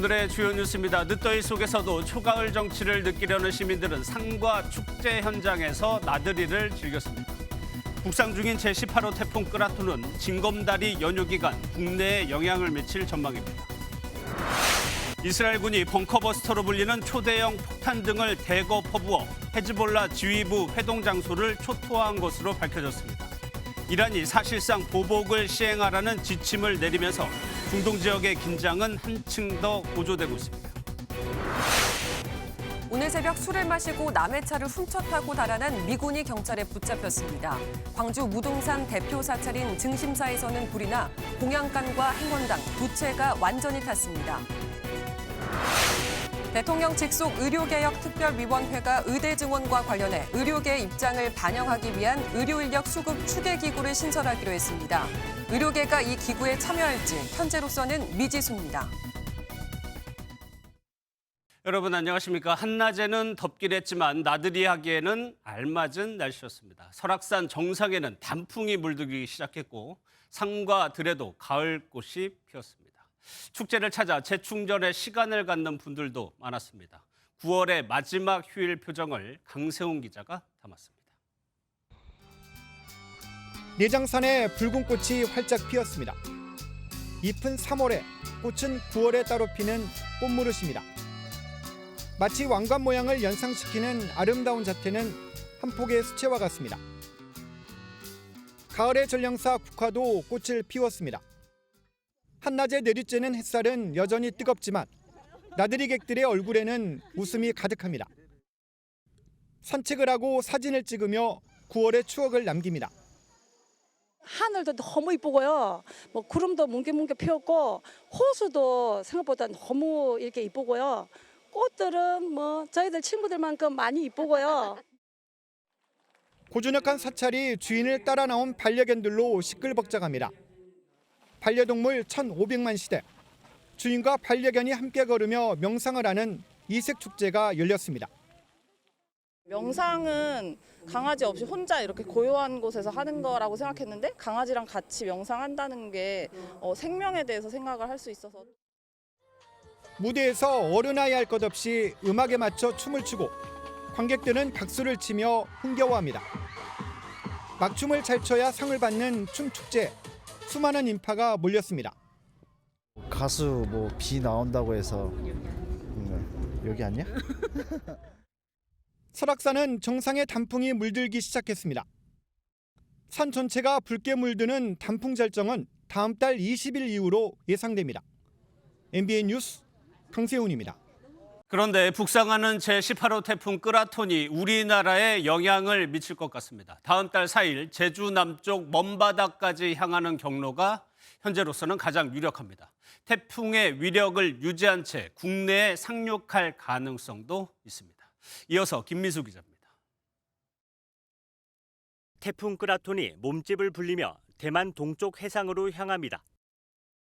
오늘의 주요 뉴스입니다. 늦더위 속에서도 초가을 정취를 느끼려는 시민들은 산과 축제 현장에서 나들이를 즐겼습니다. 북상 중인 제18호 태풍 끄라토는 징검다리 연휴 기간 국내에 영향을 미칠 전망입니다. 이스라엘군이 벙커버스터로 불리는 초대형 폭탄 등을 대거 퍼부어 헤즈볼라 지휘부 회동 장소를 초토화한 것으로 밝혀졌습니다. 이란이 사실상 보복을 시행하라는 지침을 내리면서 중동 지역의 긴장은 한층 더 고조되고 있습니다. 오늘 새벽 술을 마시고 남의 차를 훔쳐 타고 달아난 미군이 경찰에 붙잡혔습니다. 광주 무등산 대표 사찰인 증심사에서는 불이 나 공양간과 행원당 두 채가 완전히 탔습니다. 대통령 직속 의료개혁 특별위원회가 의대 증원과 관련해 의료계의 입장을 반영하기 위한 의료인력 수급 추계기구를 신설하기로 했습니다. 의료계가 이 기구에 참여할지 현재로서는 미지수입니다. 여러분 안녕하십니까. 한낮에는 덥긴 했지만 나들이 하기에는 알맞은 날씨였습니다. 설악산 정상에는 단풍이 물들기 시작했고 산과 들에도 가을꽃이 피었습니다. 축제를 찾아 재충전에 시간을 갖는 분들도 많았습니다. 9월의 마지막 휴일 표정을 강세훈 기자가 담았습니다. 내장산에 붉은 꽃이 활짝 피었습니다. 잎은 3월에, 꽃은 9월에 따로 피는 꽃무릇입니다. 마치 왕관 모양을 연상시키는 아름다운 자태는 한 폭의 수채화 같습니다. 가을의 전령사 국화도 꽃을 피웠습니다. 한낮에 내리쬐는 햇살은 여전히 뜨겁지만 나들이객들의 얼굴에는 웃음이 가득합니다. 산책을 하고 사진을 찍으며 9월의 추억을 남깁니다. 하늘도 너무 이쁘고요. 뭐 구름도 뭉게뭉게 피었고 호수도 생각보다 너무 이렇게 이쁘고요. 꽃들은 뭐 저희들 친구들만큼 많이 이쁘고요. 고즈넉한 사찰이 주인을 따라 나온 반려견들로 시끌벅적합니다. 반려동물 1,500만 시대, 주인과 반려견이 함께 걸으며 명상을 하는 이색 축제가 열렸습니다. 명상은 강아지 없이 혼자 이렇게 고요한 곳에서 하는 거라고 생각했는데 강아지랑 같이 명상한다는 게 생명에 대해서 생각을 할 수 있어서. 무대에서 어른아이 할 것 없이 음악에 맞춰 춤을 추고 관객들은 박수를 치며 흥겨워합니다. 막춤을 잘 춰야 상을 받는 춤축제. 수많은 인파가 몰렸습니다. 가수 비 나온다고 해서 여기 아니야? 설악산은 정상에 단풍이 물들기 시작했습니다. 산 전체가 붉게 물드는 단풍 절정은 다음 달 20일 이후로 예상됩니다. MBN 뉴스 강세훈입니다. 그런데 북상하는 제18호 태풍 끄라톤이 우리나라에 영향을 미칠 것 같습니다. 다음 달 4일 제주 남쪽 먼바다까지 향하는 경로가 현재로서는 가장 유력합니다. 태풍의 위력을 유지한 채 국내에 상륙할 가능성도 있습니다. 이어서 김민수 기자입니다. 태풍 끄라톤이 몸집을 불리며 대만 동쪽 해상으로 향합니다.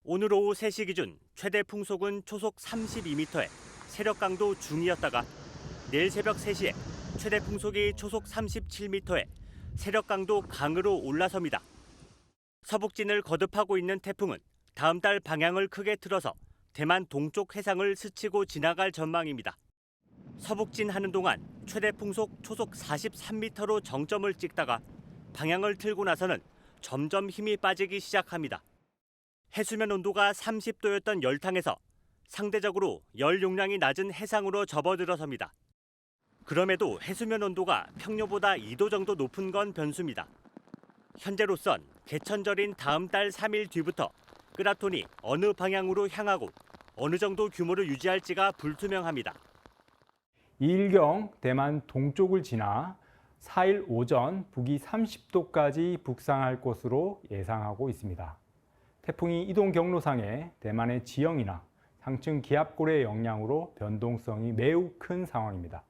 오늘 오후 3시 기준 최대 풍속은 초속 32m에 세력 강도 중이었다가 내일 새벽 3시에 최대 풍속이 초속 37m에 세력 강도 강으로 올라섭니다. 서북진을 거듭하고 있는 태풍은 다음 달 방향을 크게 틀어서 대만 동쪽 해상을 스치고 지나갈 전망입니다. 서북진하는 동안 최대 풍속 초속 43m로 정점을 찍다가 방향을 틀고 나서는 점점 힘이 빠지기 시작합니다. 해수면 온도가 30도였던 열탕에서 상대적으로 열 용량이 낮은 해상으로 접어들어섭니다. 그럼에도 해수면 온도가 평년보다 2도 정도 높은 건 변수입니다. 현재로선 개천절인 다음 달 3일 뒤부터 끄라톤이 어느 방향으로 향하고 어느 정도 규모를 유지할지가 불투명합니다. 2일경 대만 동쪽을 지나 4일 오전 북위 30도까지 북상할 것으로 예상하고 있습니다. 태풍이 이동 경로상에 대만의 지형이나 상층 기압골의 영향으로 변동성이 매우 큰 상황입니다.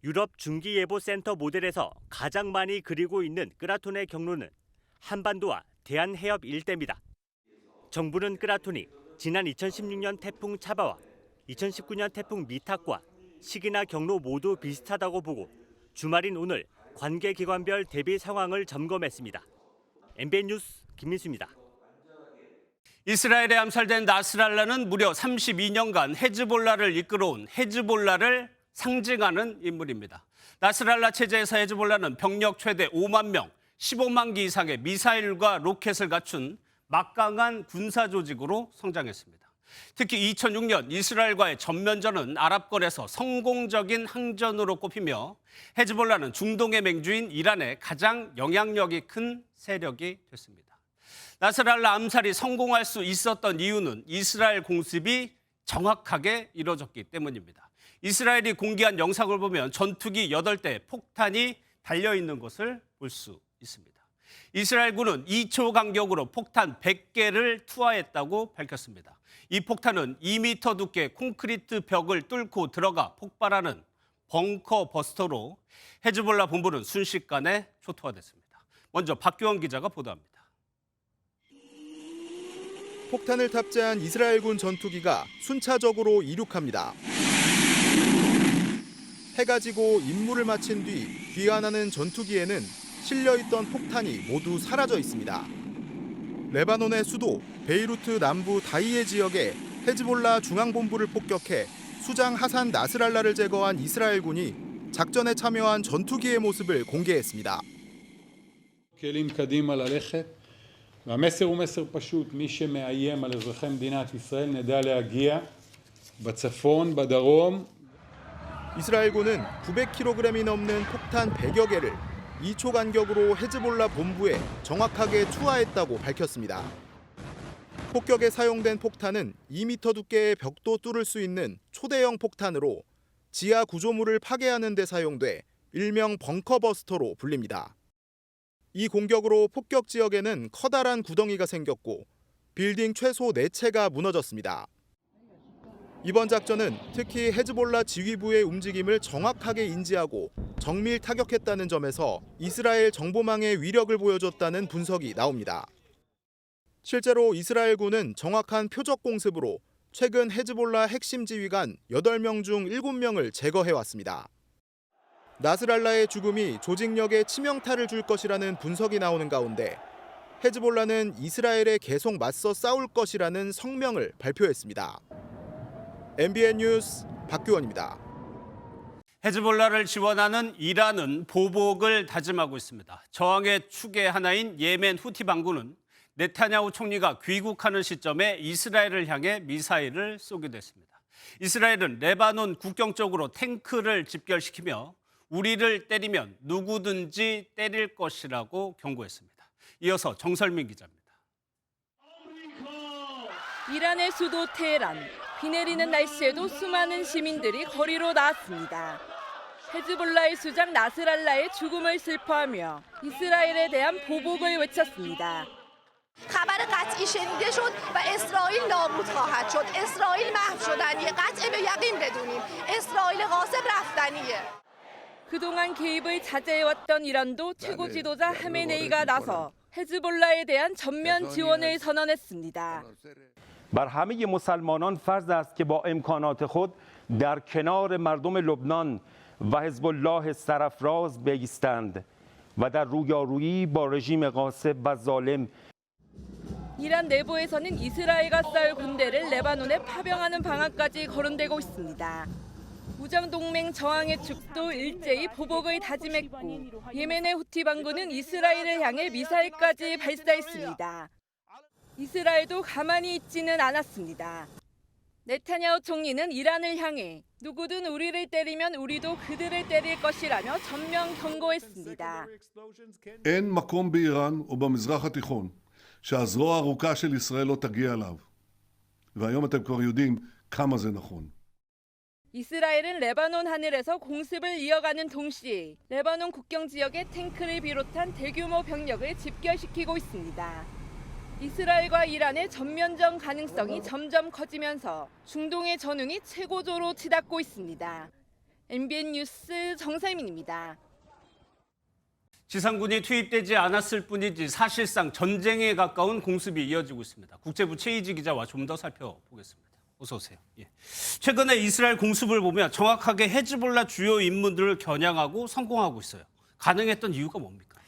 유럽 중기예보센터 모델에서 가장 많이 그리고 있는 끄라톤의 경로는 한반도와 대한해협 일대입니다. 정부는 끄라톤이 지난 2016년 태풍 차바와 2019년 태풍 미탁과 시기나 경로 모두 비슷하다고 보고 주말인 오늘 관계기관별 대비 상황을 점검했습니다. MBN 뉴스 김민수입니다. 이스라엘에 암살된 나스랄라는 무려 32년간 헤즈볼라를 이끌어온 헤즈볼라를 상징하는 인물입니다. 나스랄라 체제에서 헤즈볼라는 병력 최대 5만 명, 15만 기 이상의 미사일과 로켓을 갖춘 막강한 군사 조직으로 성장했습니다. 특히 2006년 이스라엘과의 전면전은 아랍권에서 성공적인 항전으로 꼽히며 헤즈볼라는 중동의 맹주인 이란의 가장 영향력이 큰 세력이 됐습니다. 나스랄라 암살이 성공할 수 있었던 이유는 이스라엘 공습이 정확하게 이뤄졌기 때문입니다. 이스라엘이 공개한 영상을 보면 전투기 8대 폭탄이 달려있는 것을 볼 수 있습니다. 이스라엘군은 2초 간격으로 폭탄 100개를 투하했다고 밝혔습니다. 이 폭탄은 2m 두께 콘크리트 벽을 뚫고 들어가 폭발하는 벙커 버스터로 헤즈볼라 본부는 순식간에 초토화됐습니다. 먼저 박규원 기자가 보도합니다. 폭탄을 탑재한 이스라엘군 전투기가 순차적으로 이륙합니다. 해가 지고 임무를 마친 뒤 귀환하는 전투기에는 실려있던 폭탄이 모두 사라져 있습니다. 레바논의 수도 베이루트 남부 다이에 지역에 헤즈볼라 중앙본부를 폭격해 수장 하산 나스랄라를 제거한 이스라엘군이 작전에 참여한 전투기의 모습을 공개했습니다. והמסר הוא מסר פשוט, מי שמאיים על אזרחי מדינת ישראל נדע להגיע בצפון, בדרום. 이스라엘군은 900kg이 넘는 폭탄 100여 개를 2초 간격으로 헤즈볼라 본부에 정확하게 투하했다고 밝혔습니다. 폭격에 사용된 폭탄은 2m 두께의 벽도 뚫을 수 있는 초대형 폭탄으로 지하 구조물을 파괴하는 데 사용돼 일명 벙커버스터로 불립니다. 이 공격으로 폭격 지역에는 커다란 구덩이가 생겼고 빌딩 최소 4채가 무너졌습니다. 이번 작전은 특히 헤즈볼라 지휘부의 움직임을 정확하게 인지하고 정밀 타격했다는 점에서 이스라엘 정보망의 위력을 보여줬다는 분석이 나옵니다. 실제로 이스라엘군은 정확한 표적 공습으로 최근 헤즈볼라 핵심 지휘관 8명 중 7명을 제거해왔습니다. 나스랄라의 죽음이 조직력에 치명타를 줄 것이라는 분석이 나오는 가운데 헤즈볼라는 이스라엘에 계속 맞서 싸울 것이라는 성명을 발표했습니다. MBN 뉴스 박규원입니다. 헤즈볼라를 지원하는 이란은 보복을 다짐하고 있습니다. 저항의 축의 하나인 예멘 후티 반군은 네타냐후 총리가 귀국하는 시점에 이스라엘을 향해 미사일을 쏘기도 했습니다. 이스라엘은 레바논 국경 쪽으로 탱크를 집결시키며 우리를 때리면 누구든지 때릴 것이라고 경고했습니다. 이어서 정설민 기자입니다. 이란의 수도 테헤란. 비 내리는 날씨에도 수많은 시민들이 거리로 나왔습니다. 헤즈볼라의 수장 나스랄라의 죽음을 슬퍼하며 이스라엘에 대한 보복을 외쳤습니다. خبر قطعی شنیده شد و اسرائیل نابود خواهد شد. اسرائیل محو شدنیه. قطع به یقین بدونیم. اسرائیل غاصب رفتنیه. 그동안 개입을 자제해왔던 이란도 최고 지도자 하메네이가 나서 헤즈볼라에 대한 전면 지원을 선언했습니다. بر همه مسلمانان فرض است که با امکانات خود در کنار مردم لبنان و حزب الله سرافراز بایستند و در رویارویی با رژیم غاصب و ظالم 이란 내부에서는 이스라엘과 싸울 군대를 레바논에 파병하는 방안까지 거론되고 있습니다. 무장동맹 저항의 축도 일제히 보복을 다짐했고 예멘의 후티 반군은 이스라엘을 향해 미사일까지 발사했습니다. 이스라엘도 가만히 있지는 않았습니다. 네타냐후 총리는 이란을 향해 누구든 우리를 때리면 우리도 그들을 때릴 것이라며 전면 경고했습니다. אין מקום באיראן או במזרח התיכון שהזרוע הארוכה של ישראל לא תגיע אליו. והיום אתם כבר יודעים כמה זה נכון. 이스라엘은 레바논 하늘에서 공습을 이어가는 동시에 레바논 국경 지역에 탱크를 비롯한 대규모 병력을 집결시키고 있습니다. 이스라엘과 이란의 전면전 가능성이 점점 커지면서 중동의 전운이 최고조로 치닫고 있습니다. MBN 뉴스 정설민입니다. 지상군이 투입되지 않았을 뿐이지 사실상 전쟁에 가까운 공습이 이어지고 있습니다. 국제부 최희지 기자와 좀 더 살펴보겠습니다. 어서 오세요. 예. 최근에 이스라엘 공습을 보면 정확하게 헤즈볼라 주요 인물들을 겨냥하고 성공하고 있어요. 가능했던 이유가 뭡니까?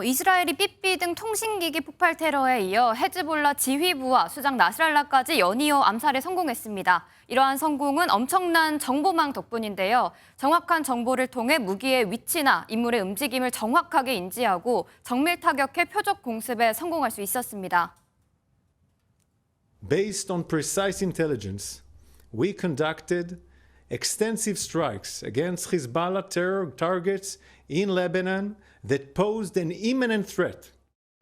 이스라엘이 삐삐 등 통신기기 폭발 테러에 이어 헤즈볼라 지휘부와 수장 나스랄라까지 연이어 암살에 성공했습니다. 이러한 성공은 엄청난 정보망 덕분인데요. 정확한 정보를 통해 무기의 위치나 인물의 움직임을 정확하게 인지하고 정밀 타격해 표적 공습에 성공할 수 있었습니다. Based on precise intelligence, we conducted extensive strikes against Hezbollah terror targets in Lebanon that posed an imminent threat.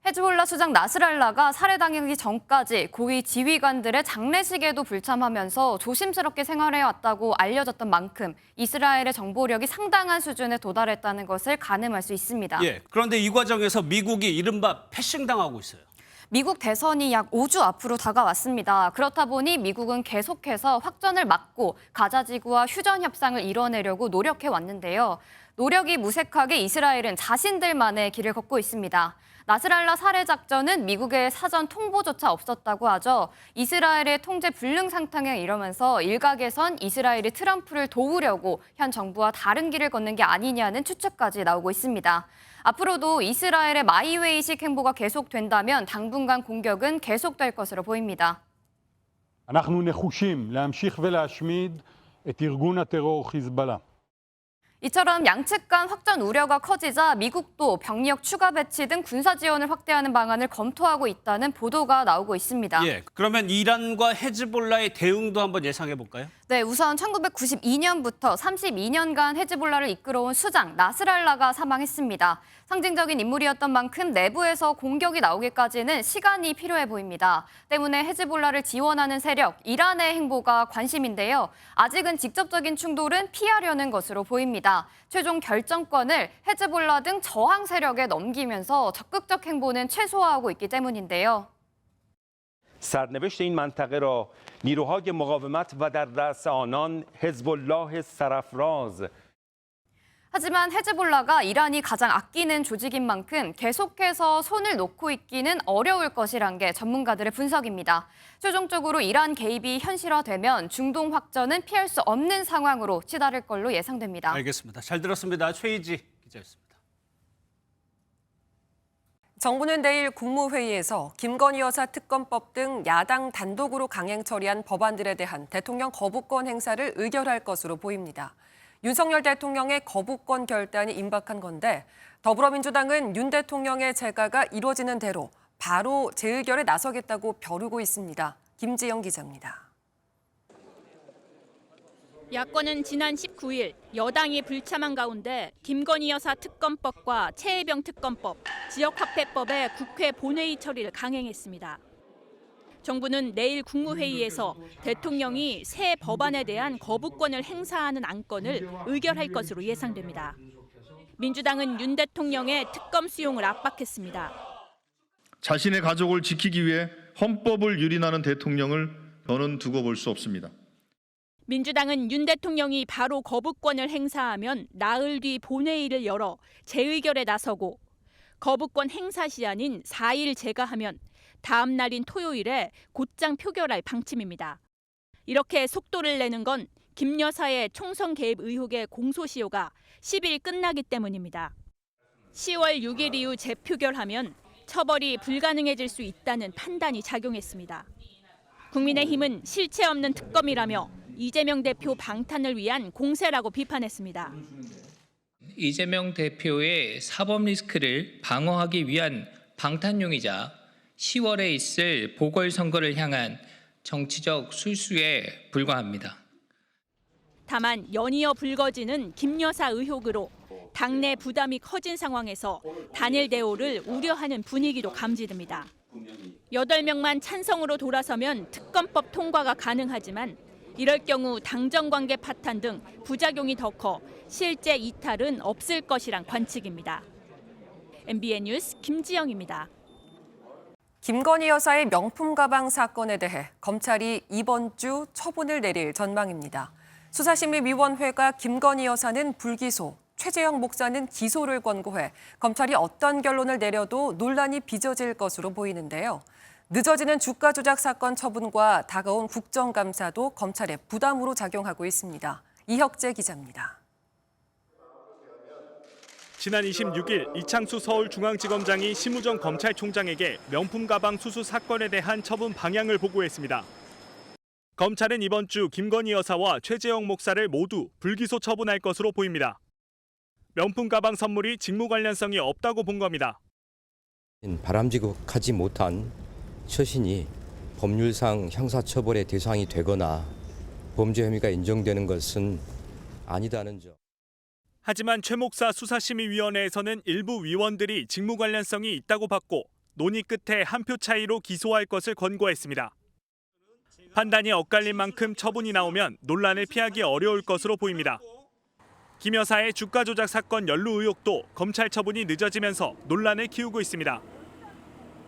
헤즈볼라 수장 나스랄라가 살해당하기 전까지 고위 지휘관들의 장례식에도 불참하면서 조심스럽게 생활해왔다고 알려졌던 만큼 이스라엘의 정보력이 상당한 수준에 도달했다는 것을 가늠할 수 있습니다. 예, 그런데 이 과정에서 미국이 이른바 패싱당하고 있어요. 미국 대선이 약 5주 앞으로 다가왔습니다. 그렇다 보니 미국은 계속해서 확전을 막고 가자지구와 휴전 협상을 이뤄내려고 노력해왔는데요. 노력이 무색하게 이스라엘은 자신들만의 길을 걷고 있습니다. 나스랄라 살해 작전은 미국의 사전 통보조차 없었다고 하죠. 이스라엘의 통제 불능 상황에 이르면서 일각에선 이스라엘이 트럼프를 도우려고 현 정부와 다른 길을 걷는 게 아니냐는 추측까지 나오고 있습니다. 앞으로도 이스라엘의 마이웨이식 행보가 계속된다면 당분간 공격은 계속될 것으로 보입니다. אנחנו נחושים להמשיך ולהשמיד את ארגון הטרור חיזבאללה. 이처럼 양측 간 확전 우려가 커지자 미국도 병력 추가 배치 등 군사 지원을 확대하는 방안을 검토하고 있다는 보도가 나오고 있습니다. 예, 그러면 이란과 헤즈볼라의 대응도 한번 예상해 볼까요? 네, 우선 1992년부터 32년간 헤즈볼라를 이끌어온 수장 나스랄라가 사망했습니다. 상징적인 인물이었던 만큼 내부에서 공격이 나오기까지는 시간이 필요해 보입니다. 때문에 헤즈볼라를 지원하는 세력, 이란의 행보가 관심인데요. 아직은 직접적인 충돌은 피하려는 것으로 보입니다. 최종 결정권을 헤즈볼라 등 저항 세력에 넘기면서 적극적 행보는 최소화하고 있기 때문인데요. سرنوشت این منطقه را نیروهای مقاومت و در رأس آنان حزب الله سرافراز 하지만 헤즈볼라가 이란이 가장 아끼는 조직인 만큼 계속해서 손을 놓고 있기는 어려울 것이란 게 전문가들의 분석입니다. 최종적으로 이란 개입이 현실화되면 중동 확전은 피할 수 없는 상황으로 치달을 걸로 예상됩니다. 알겠습니다. 잘 들었습니다. 최희지 기자였습니다. 정부는 내일 국무회의에서 김건희 여사 특검법 등 야당 단독으로 강행 처리한 법안들에 대한 대통령 거부권 행사를 의결할 것으로 보입니다. 윤석열 대통령의 거부권 결단이 임박한 건데 더불어민주당은 윤 대통령의 재가가 이루어지는 대로 바로 재의결에 나서겠다고 벼르고 있습니다. 김지영 기자입니다. 야권은 지난 19일 여당이 불참한 가운데 김건희 여사 특검법과 최혜병 특검법, 지역화폐법의 국회 본회의 처리를 강행했습니다. 정부는 내일 국무회의에서 대통령이 새 법안에 대한 거부권을 행사하는 안건을 의결할 것으로 예상됩니다. 민주당은 윤 대통령의 특검 수용을 압박했습니다. 자신의 가족을 지키기 위해 헌법을 유린하는 대통령을 저는 두고 볼 수 없습니다. 민주당은 윤 대통령이 바로 거부권을 행사하면 나흘 뒤 본회의를 열어 재의결에 나서고 거부권 행사 시한인 4일 재가하면 다음 날인 토요일에 곧장 표결할 방침입니다. 이렇게 속도를 내는 건 김 여사의 총선 개입 의혹의 공소시효가 10일 끝나기 때문입니다. 10월 6일 이후 재표결하면 처벌이 불가능해질 수 있다는 판단이 작용했습니다. 국민의힘은 실체 없는 특검이라며 이재명 대표 방탄을 위한 공세라고 비판했습니다. 이재명 대표의 사법 리스크를 방어하기 위한 방탄용이자 10월에 있을 보궐선거를 향한 정치적 술수에 불과합니다. 다만 연이어 불거지는 김 여사 의혹으로 당내 부담이 커진 상황에서 단일 대오를 우려하는 분위기도 감지됩니다. 8명만 찬성으로 돌아서면 특검법 통과가 가능하지만 이럴 경우 당정관계 파탄 등 부작용이 더 커 실제 이탈은 없을 것이란 관측입니다. MBN 뉴스 김지영입니다. 김건희 여사의 명품 가방 사건에 대해 검찰이 이번 주 처분을 내릴 전망입니다. 수사심의위원회가 김건희 여사는 불기소, 최재형 목사는 기소를 권고해 검찰이 어떤 결론을 내려도 논란이 빚어질 것으로 보이는데요. 늦어지는 주가 조작 사건 처분과 다가온 국정감사도 검찰의 부담으로 작용하고 있습니다. 이혁재 기자입니다. 지난 26일 이창수 서울중앙지검장이 심우정 검찰총장에게 명품 가방 수수 사건에 대한 처분 방향을 보고했습니다. 검찰은 이번 주 김건희 여사와 최재형 목사를 모두 불기소 처분할 것으로 보입니다. 명품 가방 선물이 직무 관련성이 없다고 본 겁니다. 바람직하지 못한 처신이 법률상 형사처벌의 대상이 되거나 범죄 혐의가 인정되는 것은 아니다는 점. 하지만 최 목사 수사심의위원회에서는 일부 위원들이 직무 관련성이 있다고 봤고 논의 끝에 한 표 차이로 기소할 것을 권고했습니다. 판단이 엇갈린 만큼 처분이 나오면 논란을 피하기 어려울 것으로 보입니다. 김 여사의 주가 조작 사건 연루 의혹도 검찰 처분이 늦어지면서 논란을 키우고 있습니다.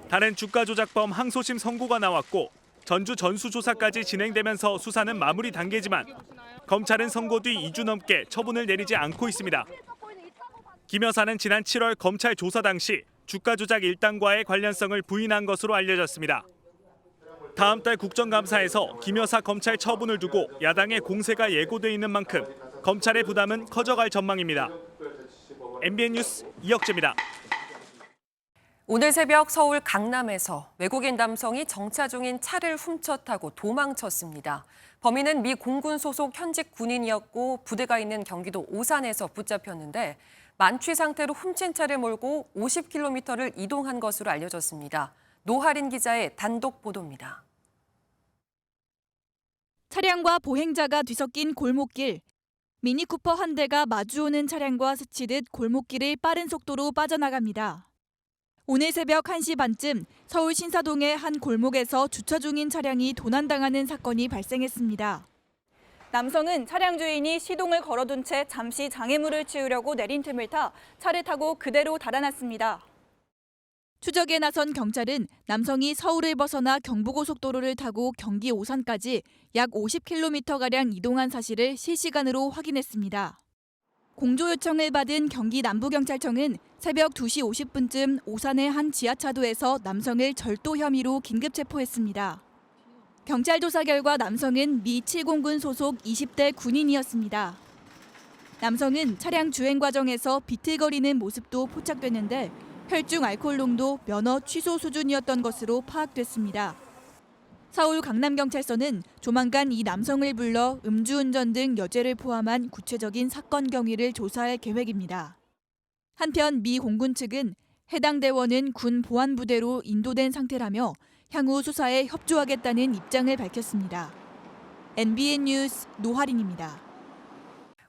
다른 주가 조작범 항소심 선고가 나왔고 전주 전수조사까지 진행되면서 수사는 마무리 단계지만 검찰은 선고 뒤 2주 넘게 처분을 내리지 않고 있습니다. 김 여사는 지난 7월 검찰 조사 당시 주가 조작 일당과의 관련성을 부인한 것으로 알려졌습니다. 다음 달 국정감사에서 김 여사 검찰 처분을 두고 야당의 공세가 예고돼 있는 만큼 검찰의 부담은 커져갈 전망입니다. MBN 뉴스 이혁재입니다. 오늘 새벽 서울 강남에서 외국인 남성이 정차 중인 차를 훔쳐 타고 도망쳤습니다. 범인은 미 공군 소속 현직 군인이었고 부대가 있는 경기도 오산에서 붙잡혔는데 만취 상태로 훔친 차를 몰고 50km를 이동한 것으로 알려졌습니다. 노하린 기자의 단독 보도입니다. 차량과 보행자가 뒤섞인 골목길. 미니쿠퍼 한 대가 마주오는 차량과 스치듯 골목길을 빠른 속도로 빠져나갑니다. 오늘 새벽 1시 반쯤 서울 신사동의 한 골목에서 주차 중인 차량이 도난당하는 사건이 발생했습니다. 남성은 차량 주인이 시동을 걸어둔 채 잠시 장애물을 치우려고 내린 틈을 타 차를 타고 그대로 달아났습니다. 추적에 나선 경찰은 남성이 서울을 벗어나 경부고속도로를 타고 경기 오산까지 약 50km가량 이동한 사실을 실시간으로 확인했습니다. 공조 요청을 받은 경기 남부경찰청은 새벽 2시 50분쯤 오산의 한 지하차도에서 남성을 절도 혐의로 긴급 체포했습니다. 경찰 조사 결과 남성은 미 7공군 소속 20대 군인이었습니다. 남성은 차량 주행 과정에서 비틀거리는 모습도 포착됐는데 혈중 알코올 농도 면허 취소 수준이었던 것으로 파악됐습니다. 서울 강남경찰서는 조만간 이 남성을 불러 음주운전 등 여죄를 포함한 구체적인 사건 경위를 조사할 계획입니다. 한편 미 공군 측은 해당 대원은 군 보안부대로 인도된 상태라며 향후 수사에 협조하겠다는 입장을 밝혔습니다. MBN 뉴스 노하린입니다.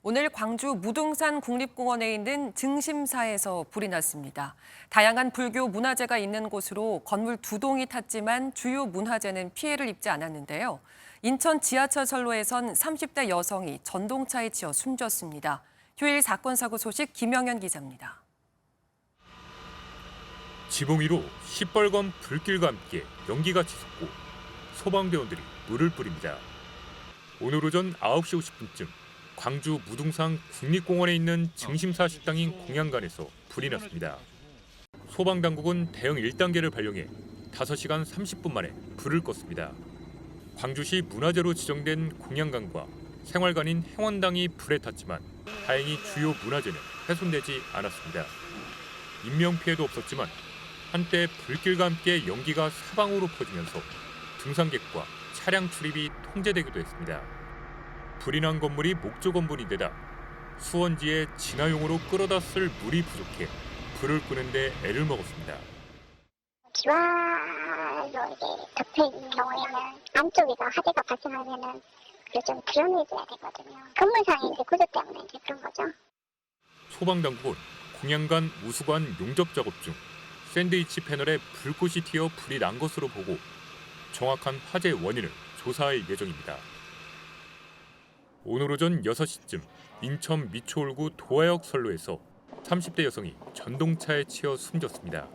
오늘 광주 무등산 국립공원에 있는 증심사에서 불이 났습니다. 다양한 불교 문화재가 있는 곳으로 건물 2동이 탔지만 주요 문화재는 피해를 입지 않았는데요. 인천 지하철선로에선 30대 여성이 전동차에 치여 숨졌습니다. 휴일 사건 사고 소식 김영현 기자입니다. 지붕 위로 시뻘건 불길과 함께 연기가 치솟고 소방대원들이 물을 뿌립니다. 오늘 오전 9시 50분쯤 광주 무등산 국립공원에 있는 증심사 식당인 공양간에서 불이 났습니다. 소방당국은 대응 1단계를 발령해 5시간 30분 만에 불을 껐습니다. 광주시 문화재로 지정된 공양간과 생활관인 행원당이 불에 탔지만 다행히 주요 문화재는 훼손되지 않았습니다. 인명피해도 없었지만 한때 불길과 함께 연기가 사방으로 퍼지면서 등산객과 차량 출입이 통제되기도 했습니다. 불이 난 건물이 목조 건물인데다 수원지에 진화용으로 끌어다 쓸 물이 부족해 불을 끄는 데 애를 먹었습니다. 기와로 이렇게 덮여 있는 경우에는 안쪽에서 화재가 발생하면은 좀 드러내줘야 되거든요. 건물상의 이제 구조 때문에 이제 그런 거죠. 소방당국은 공양간 우수관 용접 작업 중 샌드위치 패널에 불꽃이 튀어 불이 난 것으로 보고 정확한 화재 원인을 조사할 예정입니다. 오늘 오전 6시쯤 인천 미추홀구 도화역 선로에서 30대 여성이 전동차에 치여 숨졌습니다.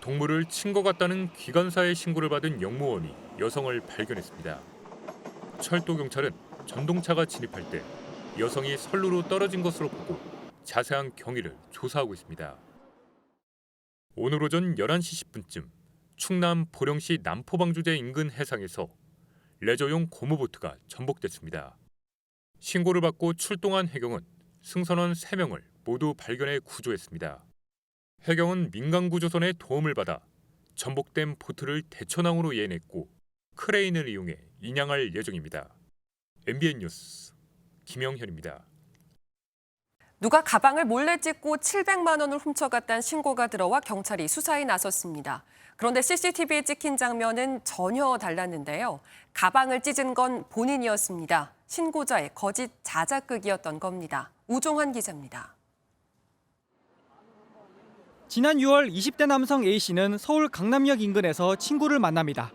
동물을 친 것 같다는 기관사의 신고를 받은 영무원이 여성을 발견했습니다. 철도경찰은 전동차가 진입할 때 여성이 선로로 떨어진 것으로 보고 자세한 경위를 조사하고 있습니다. 오늘 오전 11시 10분쯤 충남 보령시 남포방주제 인근 해상에서 레저용 고무보트가 전복됐습니다. 신고를 받고 출동한 해경은 승선원 3명을 모두 발견해 구조했습니다. 해경은 민간구조선의 도움을 받아 전복된 보트를 대천항으로 예냈고 크레인을 이용해 인양할 예정입니다. MBN 뉴스 김영현입니다. 누가 가방을 몰래 찢고 700만 원을 훔쳐갔다는 신고가 들어와 경찰이 수사에 나섰습니다. 그런데 CCTV에 찍힌 장면은 전혀 달랐는데요. 가방을 찢은 건 본인이었습니다. 신고자의 거짓 자작극이었던 겁니다. 우종환 기자입니다. 지난 6월 20대 남성 A씨는 서울 강남역 인근에서 친구를 만납니다.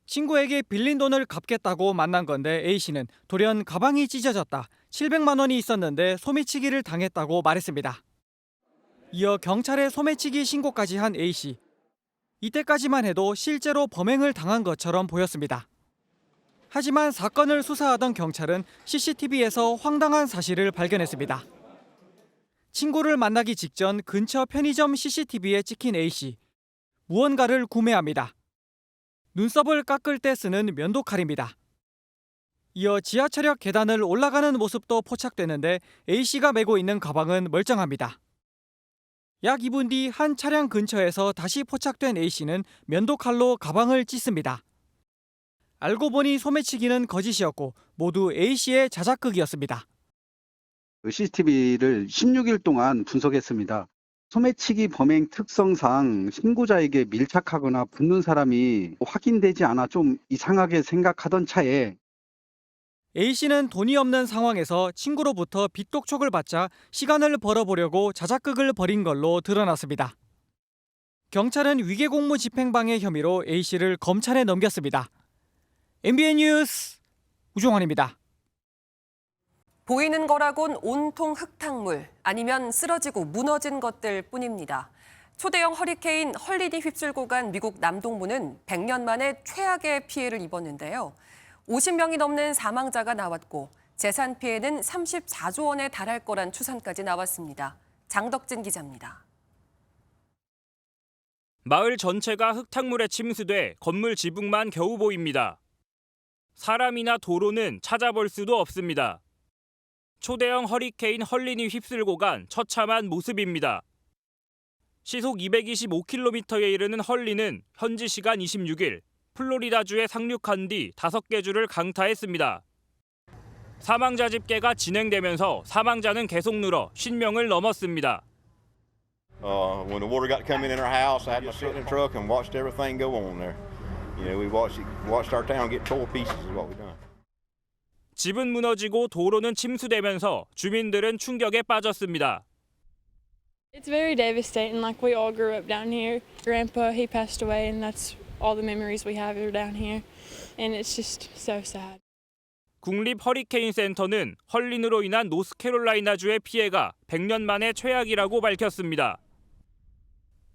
친구에게 빌린 돈을 갚겠다고 만난 건데 A씨는 돌연 가방이 찢어졌다, 700만 원이 있었는데 소매치기를 당했다고 말했습니다. 이어 경찰에 소매치기 신고까지 한 A씨. 이때까지만 해도 실제로 범행을 당한 것처럼 보였습니다. 하지만 사건을 수사하던 경찰은 CCTV에서 황당한 사실을 발견했습니다. 친구를 만나기 직전 근처 편의점 CCTV에 찍힌 A씨. 무언가를 구매합니다. 눈썹을 깎을 때 쓰는 면도칼입니다. 이어 지하철역 계단을 올라가는 모습도 포착되는데 A씨가 메고 있는 가방은 멀쩡합니다. 약 2분 뒤 한 차량 근처에서 다시 포착된 A씨는 면도칼로 가방을 찢습니다. 알고 보니 소매치기는 거짓이었고 모두 A씨의 자작극이었습니다. CCTV를 16일 동안 분석했습니다. 소매치기 범행 특성상 신고자에게 밀착하거나 붙는 사람이 확인되지 않아 좀 이상하게 생각하던 차에 A씨는 돈이 없는 상황에서 친구로부터 빚독촉을 받자 시간을 벌어보려고 자작극을 벌인 걸로 드러났습니다. 경찰은 위계공무 집행방해 혐의로 A씨를 검찰에 넘겼습니다. MBN 뉴스 우종환입니다. 보이는 거라곤 온통 흙탕물, 아니면 쓰러지고 무너진 것들 뿐입니다. 초대형 허리케인 헐리니 휩쓸고 간 미국 남동부는 100년 만에 최악의 피해를 입었는데요. 50명이 넘는 사망자가 나왔고 재산 피해는 34조 원에 달할 거란 추산까지 나왔습니다. 장덕진 기자입니다. 마을 전체가 흙탕물에 침수돼 건물 지붕만 겨우 보입니다. 사람이나 도로는 찾아볼 수도 없습니다. 초대형 허리케인 헐린이 휩쓸고 간 처참한 모습입니다. 시속 225km에 이르는 헐린은 현지 시간 26일 플로리다주에 상륙한 뒤 5개 주를 강타했습니다. 사망자 집계가 진행되면서 사망자는 계속 늘어 50명을 넘었습니다. When the water got coming in our house, I had to sit in the truck and watched everything go on there. You know, we watched our town get tore pieces is what we done. 집은 무너지고 도로는 침수되면서 주민들은 충격에 빠졌습니다. It's very devastating. Like we all grew up down here. Grandpa, he passed away, and that's all the memories we have are down here. And it's just so sad. 국립 허리케인 센터는 헐린으로 인한 노스캐롤라이나주의 피해가 100년 만에 최악이라고 밝혔습니다.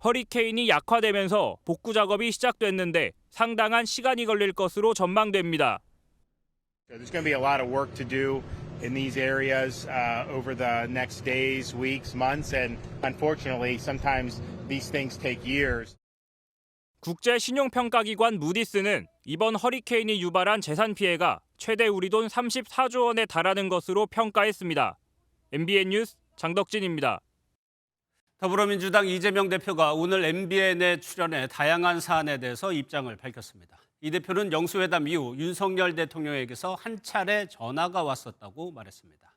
허리케인이 약화되면서 복구 작업이 시작됐는데 상당한 시간이 걸릴 것으로 전망됩니다. There's going to be a lot of work to do in these areas over the next days, weeks, months, and unfortunately, sometimes these things take years. 국제 신용평가기관 무디스는 이번 허리케인이 유발한 재산 피해가 최대 우리 돈 34조 원에 달하는 것으로 평가했습니다. MBN 뉴스 장덕진입니다. 더불어민주당 이재명 대표가 오늘 MBN에 출연해 다양한 사안에 대해서 입장을 밝혔습니다. 이 대표는 영수회담 이후 윤석열 대통령에게서 한 차례 전화가 왔었다고 말했습니다.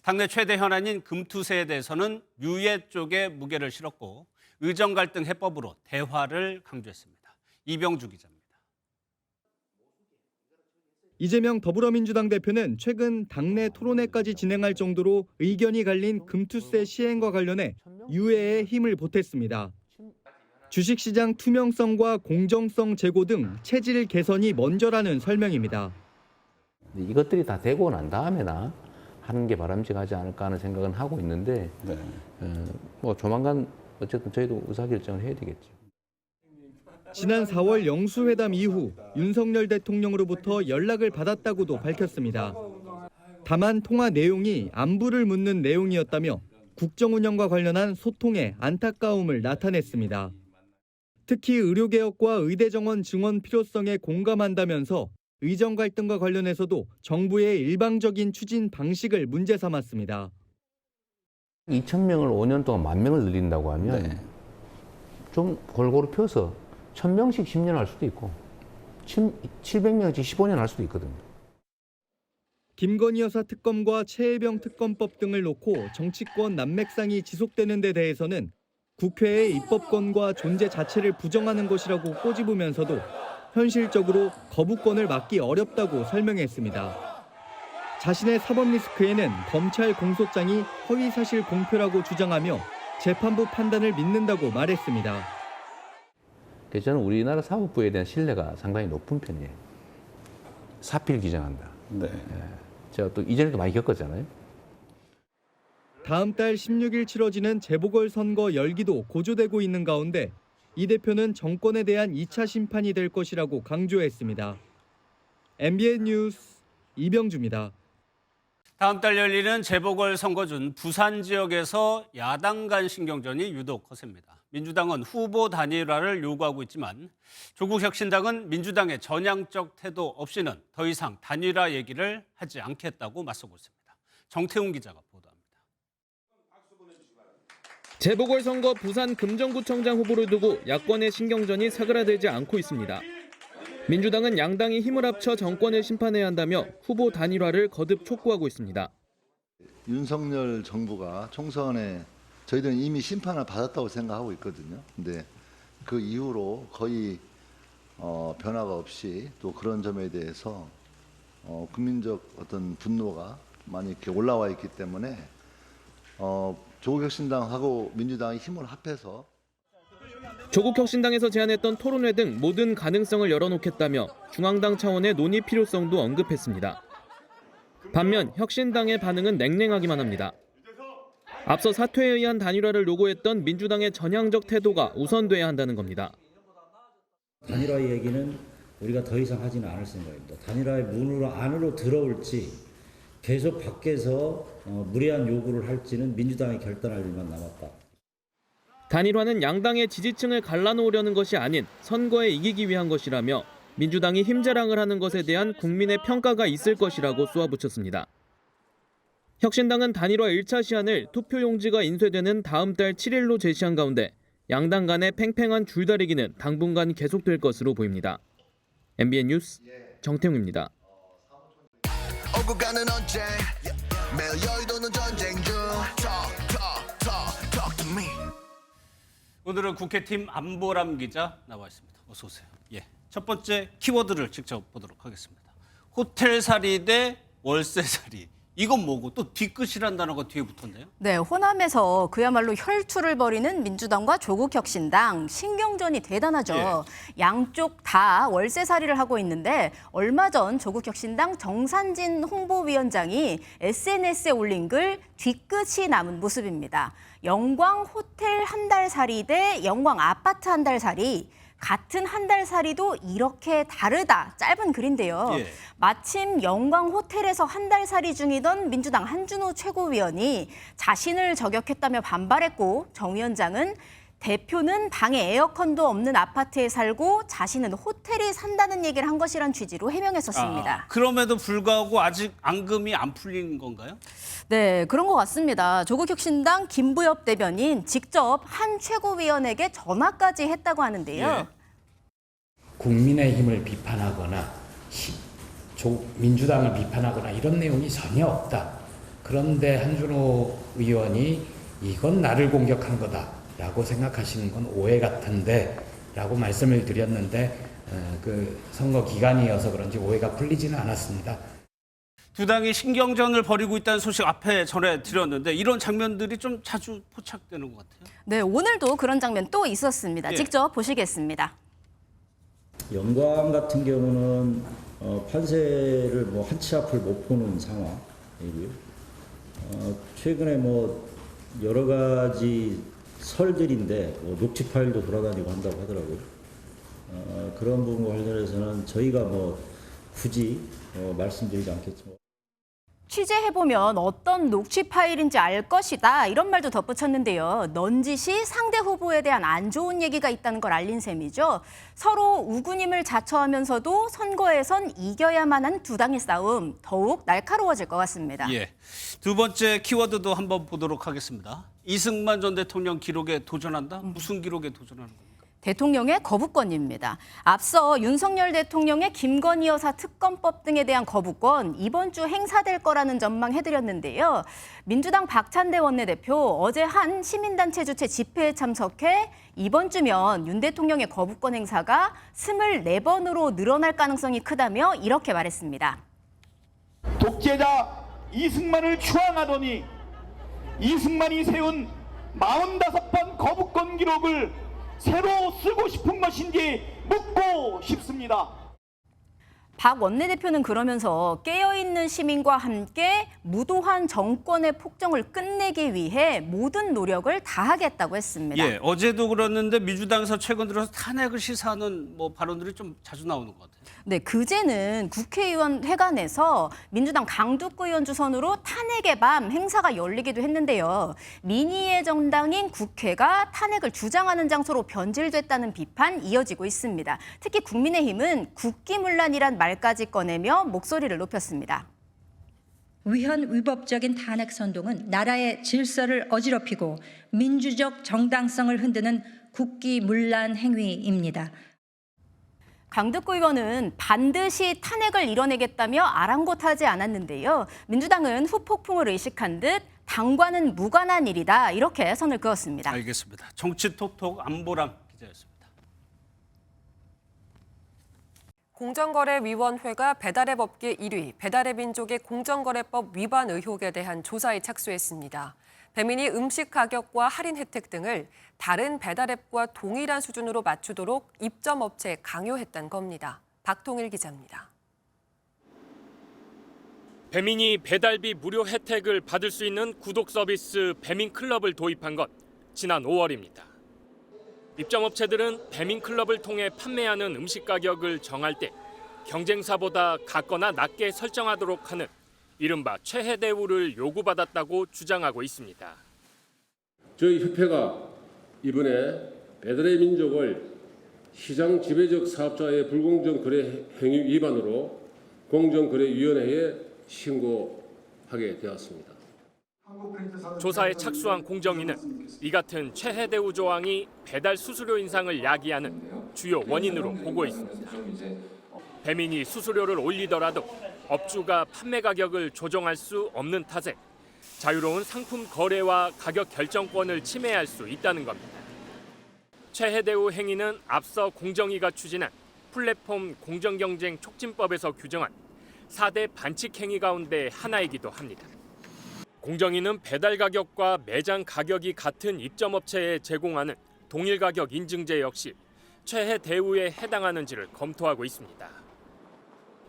당내 최대 현안인 금투세에 대해서는 유예 쪽에 무게를 실었고 의정 갈등 해법으로 대화를 강조했습니다. 이병주 기자입니다. 이재명 더불어민주당 대표는 최근 당내 토론회까지 진행할 정도로 의견이 갈린 금투세 시행과 관련해 유예에 힘을 보탰습니다. 주식시장 투명성과 공정성 제고 등 체질 개선이 먼저라는 설명입니다. 이것들이 다 되고 난 다음에나 하는 게 바람직하지 않을까 하는 생각은 하고 있는데 뭐 조만간 어쨌든 저희도 의사결정을 해야 되겠죠. 지난 4월 영수회담 이후 윤석열 대통령으로부터 연락을 받았다고도 밝혔습니다. 다만 통화 내용이 안부를 묻는 내용이었다며 국정 운영과 관련한 소통에 안타까움을 나타냈습니다. 특히 의료개혁과 의대 정원 증원 필요성에 공감한다면서 의정 갈등과 관련해서도 정부의 일방적인 추진 방식을 문제 삼았습니다. 2,000명을 5년 동안 10,000명을 늘린다고 하면 좀 골고루 펴서 1,000명씩 10년 할 수도 있고 700명씩 15년 할 수도 있거든요. 김건희 여사 특검과 최혜병 특검법 등을 놓고 정치권 난맥상이 지속되는 데 대해서는 국회의 입법권과 존재 자체를 부정하는 것이라고 꼬집으면서도 현실적으로 거부권을 막기 어렵다고 설명했습니다. 자신의 사법 리스크에는 검찰 공소장이 허위사실 공표라고 주장하며 재판부 판단을 믿는다고 말했습니다. 그래서 저는 우리나라 사법부에 대한 신뢰가 상당히 높은 편이에요. 사필 규정한다. 제가 또 이전에도 많이 겪었잖아요. 다음 달 16일 치러지는 재보궐선거 열기도 고조되고 있는 가운데 이 대표는 정권에 대한 2차 심판이 될 것이라고 강조했습니다. MBN 뉴스 이병주입니다. 다음 달 열리는 재보궐선거 중 부산 지역에서 야당 간 신경전이 유독 거셉니다. 민주당은 후보 단일화를 요구하고 있지만 조국 혁신당은 민주당의 전향적 태도 없이는 더 이상 단일화 얘기를 하지 않겠다고 맞서고 있습니다. 정태웅 기자가 보도합니다. 재보궐선거 부산 금정구청장 후보를 두고 야권의 신경전이 사그라들지 않고 있습니다. 민주당은 양당이 힘을 합쳐 정권을 심판해야 한다며 후보 단일화를 거듭 촉구하고 있습니다. 윤석열 정부가 총선에 저희들은 이미 심판을 받았다고 생각하고 있거든요. 근데 그 이후로 거의 변화가 없이 또 그런 점에 대해서 국민적 어떤 분노가 많이 이렇게 올라와 있기 때문에 조국 혁신당하고 민주당이 힘을 합해서 조국 혁신당에서 제안했던 토론회 등 모든 가능성을 열어놓겠다며 중앙당 차원의 논의 필요성도 언급했습니다. 반면 혁신당의 반응은 냉랭하기만 합니다. 앞서 사퇴에 의한 단일화를 요구했던 민주당의 전향적 태도가 우선돼야 한다는 겁니다. 단일화 얘기는 우리가 더 이상 하지는 않을 생각입니다. 단일화의 문으로 안으로 들어올지 계속 밖에서 무리한 요구를 할지는 민주당이 결단할 일만 남았다. 단일화는 양당의 지지층을 갈라놓으려는 것이 아닌 선거에 이기기 위한 것이라며 민주당이 힘자랑을 하는 것에 대한 국민의 평가가 있을 것이라고 쏘아붙였습니다. 혁신당은 단일화 1차 시한을 투표용지가 인쇄되는 다음 달 7일로 제시한 가운데 양당 간의 팽팽한 줄다리기는 당분간 계속될 것으로 보입니다. MBN 뉴스 정태웅입니다. 오고 가는 언제 매일 여의도는 전쟁 중 talk to me. 오늘은 국회팀 안보람 기자 나와 있습니다. 어서 오세요. 예, 첫 번째 키워드를 직접 보도록 하겠습니다. 호텔살이 대 월세살이. 이건 뭐고 또 뒤끝이란 단어가 뒤에 붙었네요. 네, 호남에서 그야말로 혈투를 벌이는 민주당과 조국혁신당 신경전이 대단하죠. 예. 양쪽 다 월세살이를 하고 있는데 얼마 전 조국혁신당 정산진 홍보위원장이 SNS에 올린 글 뒤끝이 남은 모습입니다. 영광 호텔 한 달 살이 대 영광 아파트 한 달 살이. 같은 한 달 살이도 이렇게 다르다. 짧은 글인데요. 예. 마침 영광 호텔에서 한 달 살이 중이던 민주당 한준호 최고위원이 자신을 저격했다며 반발했고 정 위원장은 대표는 방에 에어컨도 없는 아파트에 살고 자신은 호텔에 산다는 얘기를 한 것이란 취지로 해명했었습니다. 그럼에도 불구하고 아직 앙금이 안 풀린 건가요? 네, 그런 것 같습니다. 조국혁신당 김부엽 대변인 직접 한 최고위원에게 전화까지 했다고 하는데요. 예. 국민의힘을 비판하거나 민주당을 비판하거나 이런 내용이 전혀 없다. 그런데 한준호 의원이 이건 나를 공격한 거다라고 생각하시는 건 오해 같은데 라고 말씀을 드렸는데 그 선거 기간이어서 그런지 오해가 풀리지는 않았습니다. 두 당이 신경전을 벌이고 있다는 소식 앞에 전해드렸는데 이런 장면들이 좀 자주 포착되는 것 같아요. 네, 오늘도 그런 장면 또 있었습니다. 예. 직접 보시겠습니다. 영광 같은 경우는 판세를 한 치 앞을 못 보는 상황이고요. 최근에 여러 가지 설들인데 녹취 파일도 돌아다니고 한다고 하더라고요. 그런 부분과 관련해서는 저희가 굳이 말씀드리지 않겠지만. 취재해보면 어떤 녹취 파일인지 알 것이다 이런 말도 덧붙였는데요. 넌지시 상대 후보에 대한 안 좋은 얘기가 있다는 걸 알린 셈이죠. 서로 우군임을 자처하면서도 선거에선 이겨야만 한 두 당의 싸움 더욱 날카로워질 것 같습니다. 예. 두 번째 키워드도 한번 보도록 하겠습니다. 이승만 전 대통령 기록에 도전한다? 무슨 기록에 도전하는 겁니까? 대통령의 거부권입니다. 앞서 윤석열 대통령의 김건희 여사 특검법 등에 대한 거부권 이번 주 행사될 거라는 전망해드렸는데요. 민주당 박찬대 원내대표 어제 한 시민단체 주최 집회에 참석해 이번 주면 윤 대통령의 거부권 행사가 24번으로 늘어날 가능성이 크다며 이렇게 말했습니다. 독재자 이승만을 추앙하더니 이승만이 세운 45번 거부권 기록을 새로 쓰고 싶은 것인지 묻고 싶습니다. 박 원내대표는 그러면서 깨어있는 시민과 함께 무도한 정권의 폭정을 끝내기 위해 모든 노력을 다하겠다고 했습니다. 예, 어제도 그랬는데 민주당에서 최근 들어서 탄핵을 시사하는 발언들이 좀 자주 나오는 것 같아요. 네, 그제는 국회의원 회관에서 민주당 강두구 의원 주선으로 탄핵의 밤 행사가 열리기도 했는데요. 민의의 정당인 국회가 탄핵을 주장하는 장소로 변질됐다는 비판 이어지고 있습니다. 특히 국민의힘은 국기문란이란 말까지 꺼내며 목소리를 높였습니다. 위헌 위법적인 탄핵 선동은 나라의 질서를 어지럽히고 민주적 정당성을 흔드는 국기문란 행위입니다. 강두구 의원은 반드시 탄핵을 이뤄내겠다며 아랑곳하지 않았는데요. 민주당은 후폭풍을 의식한 듯 당과는 무관한 일이다 이렇게 선을 그었습니다. 알겠습니다. 정치톡톡 안보랑 기자였습니다. 공정거래위원회가 배달앱 업계 1위, 배달앱 민족의 공정거래법 위반 의혹에 대한 조사에 착수했습니다. 배민이 음식 가격과 할인 혜택 등을 다른 배달앱과 동일한 수준으로 맞추도록 입점업체에 강요했다는 겁니다. 박통일 기자입니다. 배민이 배달비 무료 혜택을 받을 수 있는 구독 서비스 배민클럽을 도입한 건 지난 5월입니다. 입점업체들은 배민클럽을 통해 판매하는 음식 가격을 정할 때 경쟁사보다 같거나 낮게 설정하도록 하는 이른바 최해 대우를 요구받았다고 주장하고 있습니다. 저희 협회가 이번에 배달의 민족을 시장 지배적 사업자의 불공정 거래 행위 위반으로 공정거래위원회에 신고하게 되었습니다. 조사에 착수한 공정위는 이 같은 최해 대우 조항이 배달 수수료 인상을 야기하는 주요 원인으로 보고 있습니다. 배민이 수수료를 올리더라도 업주가 판매 가격을 조정할 수 없는 탓에 자유로운 상품 거래와 가격 결정권을 침해할 수 있다는 겁니다. 최해 대우 행위는 앞서 공정위가 추진한 플랫폼 공정경쟁 촉진법에서 규정한 4대 반칙 행위 가운데 하나이기도 합니다. 공정위는 배달 가격과 매장 가격이 같은 입점업체에 제공하는 동일 가격 인증제 역시 최해 대우에 해당하는지를 검토하고 있습니다.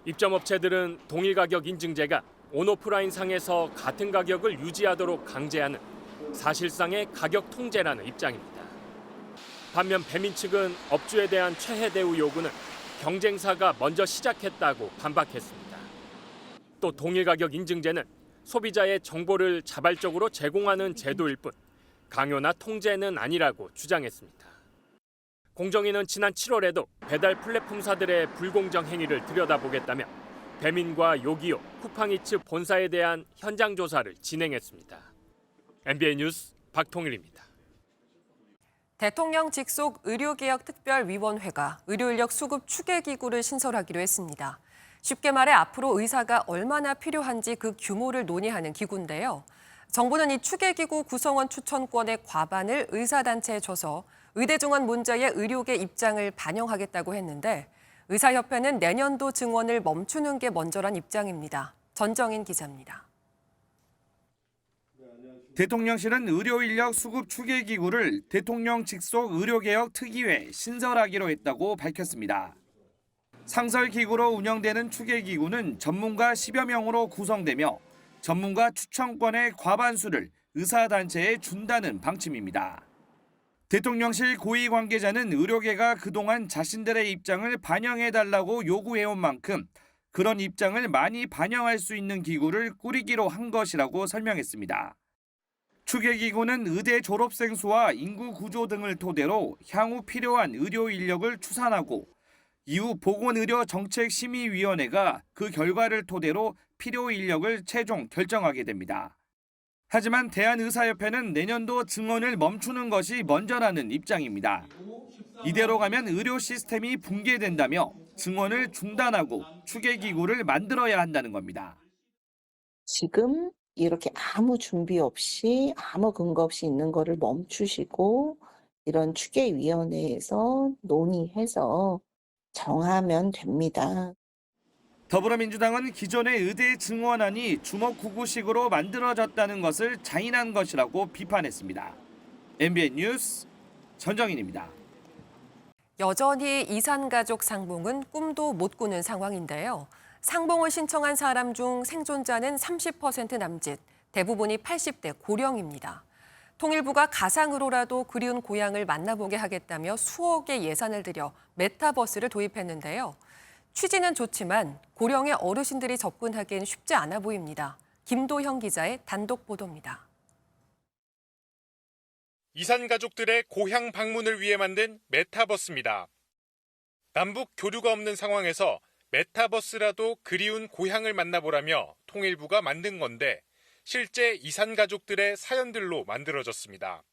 입점업체들은 동일 가격 인증제가 온오프라인 상에서 같은 가격을 유지하도록 강제하는 사실상의 가격 통제라는 입장입니다. 반면 배민 측은 업주에 대한 최해 대우 요구는 경쟁사가 먼저 시작했다고 반박했습니다. 또 동일 가격 인증제는 소비자의 정보를 자발적으로 제공하는 제도일 뿐 강요나 통제는 아니라고 주장했습니다. 공정위는 지난 7월에도 배달 플랫폼사들의 불공정 행위를 들여다보겠다며 배민과 요기요, 쿠팡이츠 본사에 대한 현장 조사를 진행했습니다. MBN 뉴스 박통일입니다. 대통령 직속 의료개혁특별위원회가 의료인력 수급 추계기구를 신설하기로 했습니다. 쉽게 말해 앞으로 의사가 얼마나 필요한지 그 규모를 논의하는 기구인데요. 정부는 이 추계기구 구성원 추천권의 과반을 의사단체에 줘서 의대 증원 문제의 의료계 입장을 반영하겠다고 했는데 의사협회는 내년도 증원을 멈추는 게 먼저란 입장입니다. 전정인 기자입니다. 대통령실은 의료인력 수급 추계기구를 대통령 직속 의료개혁 특위에 신설하기로 했다고 밝혔습니다. 상설기구로 운영되는 추계기구는 전문가 10여 명으로 구성되며 전문가 추천권의 과반수를 의사단체에 준다는 방침입니다. 대통령실 고위 관계자는 의료계가 그동안 자신들의 입장을 반영해달라고 요구해온 만큼 그런 입장을 많이 반영할 수 있는 기구를 꾸리기로 한 것이라고 설명했습니다. 추계기구는 의대 졸업생 수와 인구 구조 등을 토대로 향후 필요한 의료 인력을 추산하고 이후 보건의료정책심의위원회가 그 결과를 토대로 필요 인력을 최종 결정하게 됩니다. 하지만 대한의사협회는 내년도 증원을 멈추는 것이 먼저라는 입장입니다. 이대로 가면 의료 시스템이 붕괴된다며 증원을 중단하고 추계기구를 만들어야 한다는 겁니다. 지금 이렇게 아무 준비 없이 아무 근거 없이 있는 거를 멈추시고 이런 추계위원회에서 논의해서 정하면 됩니다. 더불어민주당은 기존의 의대 증원안이 주먹구구식으로 만들어졌다는 것을 자인한 것이라고 비판했습니다. MBN 뉴스 전정인입니다. 여전히 이산가족 상봉은 꿈도 못 꾸는 상황인데요. 상봉을 신청한 사람 중 생존자는 30% 남짓, 대부분이 80대 고령입니다. 통일부가 가상으로라도 그리운 고향을 만나보게 하겠다며 수억의 예산을 들여 메타버스를 도입했는데요. 취지는 좋지만 고령의 어르신들이 접근하기엔 쉽지 않아 보입니다. 김도형 기자의 단독 보도입니다. 이산 가족들의 고향 방문을 위해 만든 메타버스입니다. 남북 교류가 없는 상황에서 메타버스라도 그리운 고향을 만나보라며 통일부가 만든 건데 실제 이산 가족들의 사연들로 만들어졌습니다.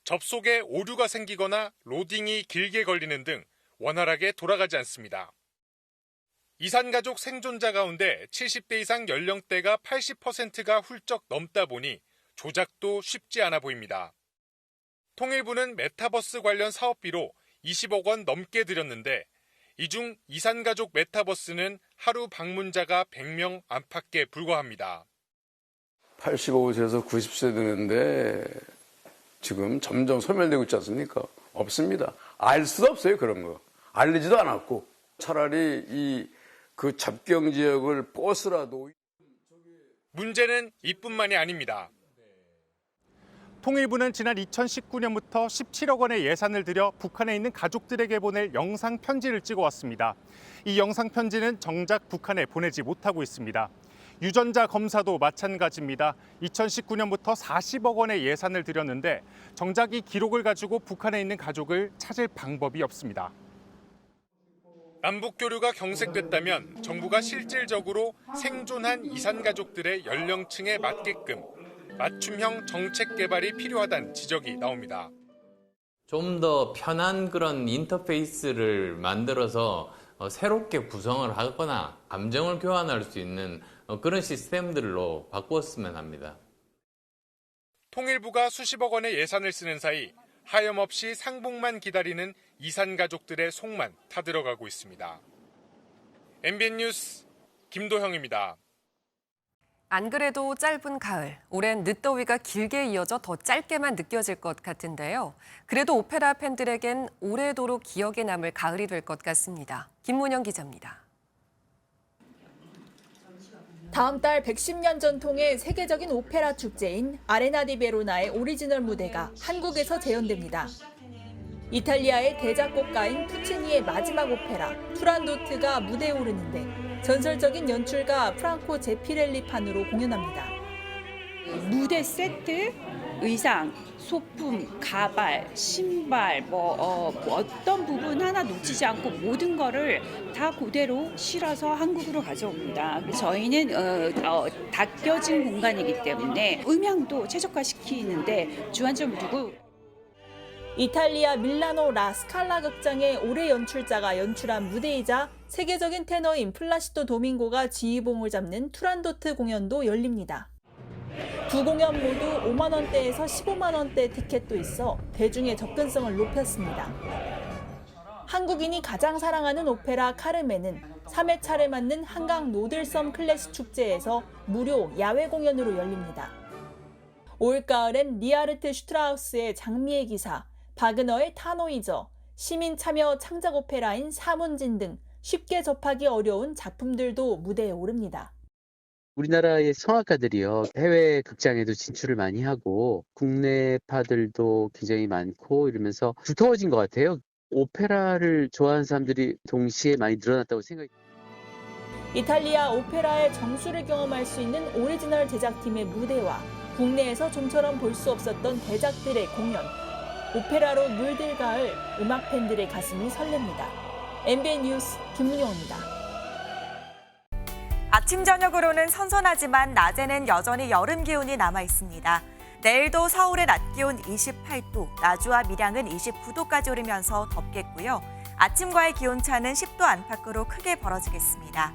접속에 오류가 생기거나 로딩이 길게 걸리는 등 원활하게 돌아가지 않습니다. 이산 가족 생존자 가운데 70대 이상 연령대가 80%가 훌쩍 넘다 보니 조작도 쉽지 않아 보입니다. 통일부는 메타버스 관련 사업비로 20억 원 넘게 들였는데 이 중 이산 가족 메타버스는 하루 방문자가 100명 안팎에 불과합니다. 85세에서 90세 되는데 지금 점점 소멸되고 있지 않습니까? 없습니다. 알 수도 없어요, 그런 거. 알리지도 않았고. 차라리 그 접경 지역을 버스라도. 문제는 이뿐만이 아닙니다. 통일부는 지난 2019년부터 17억 원의 예산을 들여 북한에 있는 가족들에게 보낼 영상 편지를 찍어왔습니다. 이 영상 편지는 정작 북한에 보내지 못하고 있습니다. 유전자 검사도 마찬가지입니다. 2019년부터 40억 원의 예산을 들였는데 정작 이 기록을 가지고 북한에 있는 가족을 찾을 방법이 없습니다. 남북 교류가 경색됐다면 정부가 실질적으로 생존한 이산 가족들의 연령층에 맞게끔 맞춤형 정책 개발이 필요하다는 지적이 나옵니다. 좀 더 편한 그런 인터페이스를 만들어서 새롭게 구성을 하거나 감정을 교환할 수 있는 그런 시스템들로 바꾸었으면 합니다. 통일부가 수십억 원의 예산을 쓰는 사이 하염없이 상봉만 기다리는 이산 가족들의 속만 타들어가고 있습니다. MBN 뉴스 김도형입니다. 안 그래도 짧은 가을, 올해는 늦더위가 길게 이어져 더 짧게만 느껴질 것 같은데요. 그래도 오페라 팬들에겐 오래도록 기억에 남을 가을이 될 것 같습니다. 김문영 기자입니다. 다음 달 110년 전통의 세계적인 오페라 축제인 아레나 디 베로나의 오리지널 무대가 한국에서 재현됩니다. 이탈리아의 대작곡가인 푸치니의 마지막 오페라 투란도트가 무대에 오르는데 전설적인 연출가 프랑코 제피렐리판으로 공연합니다. 무대 세트, 의상, 소품, 가발, 신발, 어떤 부분 하나 놓치지 않고 모든 거를 다 그대로 실어서 한국으로 가져옵니다. 저희는 닦여진 공간이기 때문에 음향도 최적화시키는데 주안점을 두고 이탈리아 밀라노 라스칼라 극장의 올해 연출자가 연출한 무대이자 세계적인 테너인 플라시도 도밍고가 지휘봉을 잡는 투란도트 공연도 열립니다. 두 공연 모두 5만 원대에서 15만 원대 티켓도 있어 대중의 접근성을 높였습니다. 한국인이 가장 사랑하는 오페라 카르멘은 3회차를 맞는 한강 노들섬 클래식 축제에서 무료 야외 공연으로 열립니다. 올가을엔 리하르트 슈트라우스의 장미의 기사, 바그너의 타노이저, 시민 참여 창작 오페라인 사문진 등 쉽게 접하기 어려운 작품들도 무대에 오릅니다. 우리나라의 성악가들이요, 해외 극장에도 진출을 많이 하고 국내파들도 굉장히 많고 이러면서 두터워진 것 같아요. 오페라를 좋아하는 사람들이 동시에 많이 늘어났다고 생각이. 이탈리아 오페라의 정수를 경험할 수 있는 오리지널 제작팀의 무대와 국내에서 좀처럼 볼 수 없었던 대작들의 공연. 오페라로 물들 가을, 음악 팬들의 가슴이 설렙니다. MBN 뉴스 김문영입니다. 아침 저녁으로는 선선하지만 낮에는 여전히 여름 기온이 남아 있습니다. 내일도 서울의 낮 기온 28도, 나주와 밀양은 29도까지 오르면서 덥겠고요. 아침과의 기온차는 10도 안팎으로 크게 벌어지겠습니다.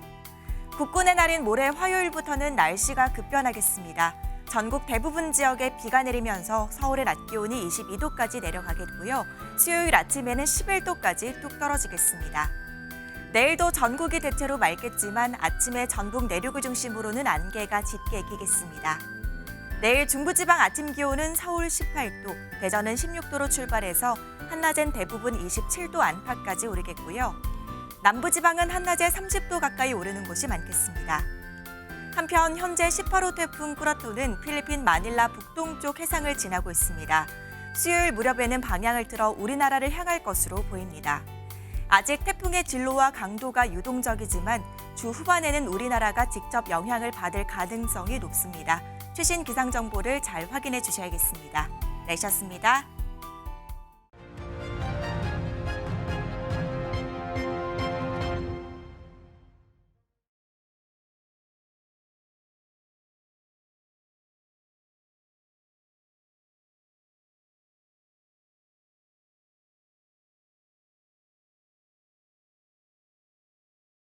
국군의 날인 모레 화요일부터는 날씨가 급변하겠습니다. 전국 대부분 지역에 비가 내리면서 서울의 낮 기온이 22도까지 내려가겠고요. 수요일 아침에는 11도까지 뚝 떨어지겠습니다. 내일도 전국이 대체로 맑겠지만 아침에 전북 내륙을 중심으로는 안개가 짙게 끼겠습니다. 내일 중부지방 아침 기온은 서울 18도, 대전은 16도로 출발해서 한낮엔 대부분 27도 안팎까지 오르겠고요. 남부지방은 한낮에 30도 가까이 오르는 곳이 많겠습니다. 한편 현재 18호 태풍 꾸라토는 필리핀 마닐라 북동쪽 해상을 지나고 있습니다. 수요일 무렵에는 방향을 틀어 우리나라를 향할 것으로 보입니다. 아직 태풍의 진로와 강도가 유동적이지만 주 후반에는 우리나라가 직접 영향을 받을 가능성이 높습니다. 최신 기상 정보를 잘 확인해 주셔야겠습니다. 내셨습니다.